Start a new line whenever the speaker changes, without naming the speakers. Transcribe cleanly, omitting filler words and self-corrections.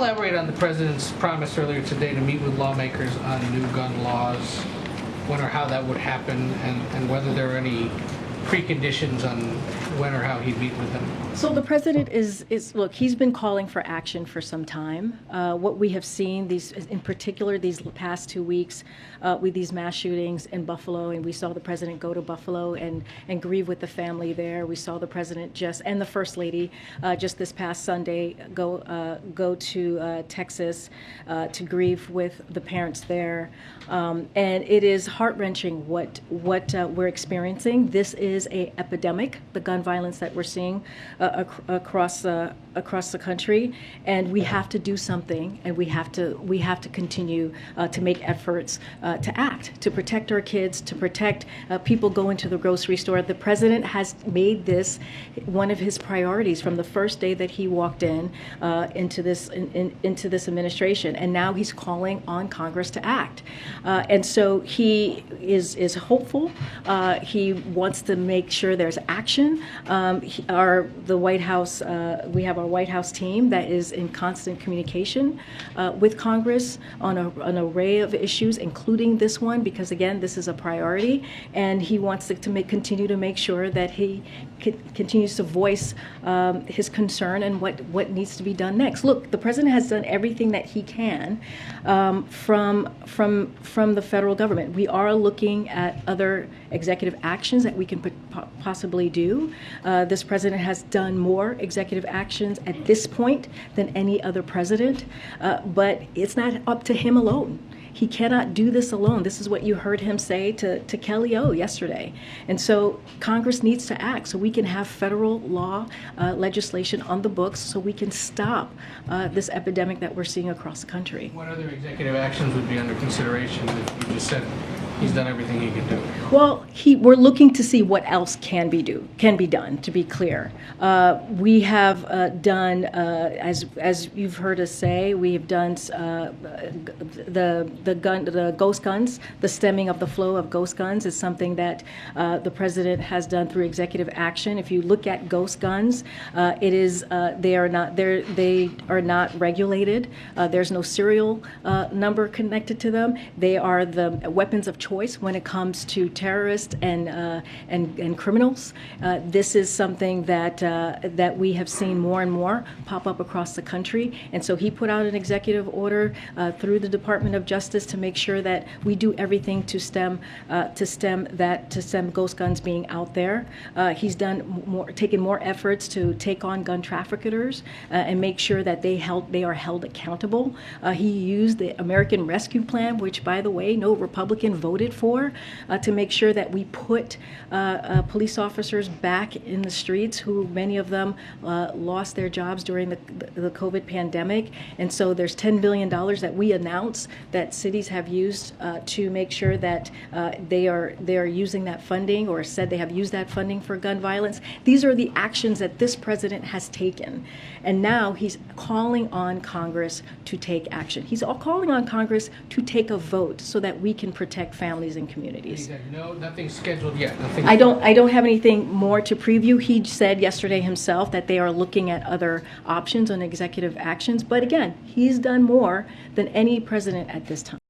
elaborate on the president's promise earlier today to meet with lawmakers on new gun laws, when or how that would happen, and whether there are any preconditions on when or how he'd meet with them?
So the president look, he's been calling for action for some time. What we have seen, in particular these past 2 weeks, with these mass shootings in Buffalo, and we saw the president go to Buffalo and grieve with the family there. We saw the president and the first lady just this past Sunday go to Texas to grieve with the parents there. And it is heart-wrenching what we're experiencing. This is an epidemic, the gun violence that we're seeing across the country, and we have to do something, and we have to continue to make efforts to act, to protect our kids, to protect people going to the grocery store. The president has made this one of his priorities from the first day that he walked into this administration, and now he's calling on Congress to act. And so he is hopeful. He wants to make sure there's action. The White House, we have our White House team that is in constant communication with Congress on an array of issues, including this one, because again, this is a priority, and he wants to continue to make sure that he continues to voice his concern and what needs to be done next. Look, the president has done everything that he can from the federal government. We are looking at other executive actions that we can possibly do. This president has done more executive actions at this point than any other president, but it's not up to him alone. He cannot do this alone. This is what you heard him say to Kelly O yesterday. And so Congress needs to act so we can have federal law legislation on the books so we can stop this epidemic that we're seeing across the country.
What other executive actions would be under consideration if you just said he's done everything he can do?
Well, we're looking to see what else can be done, to be clear. We have done, as you've heard us say, we have done the ghost guns. The stemming of the flow of ghost guns is something that the president has done through executive action. If you look at ghost guns, they are not regulated. There's no serial number connected to them. They are the weapons of choice when it comes to terrorists and criminals. This is something that we have seen more and more pop up across the country, and so he put out an executive order through the Department of Justice to make sure that we do everything to stem ghost guns being out there. He's taken more efforts to take on gun traffickers and make sure that they are held accountable. He used the American Rescue Plan, which, by the way, no Republican voted for, to make sure that we put police officers back in the streets, who many of them lost their jobs during the COVID pandemic. And so there's $10 billion that we announced that cities have used to make sure that they are using that funding, or said they have used that funding for gun violence. These are the actions that this president has taken. And now he's calling on Congress to take action. He's calling on Congress to take a vote so that we can protect families and communities.
He said, no, nothing's scheduled yet.
I don't have anything more to preview. He said yesterday himself that they are looking at other options on executive actions. But again, he's done more than any president at this time.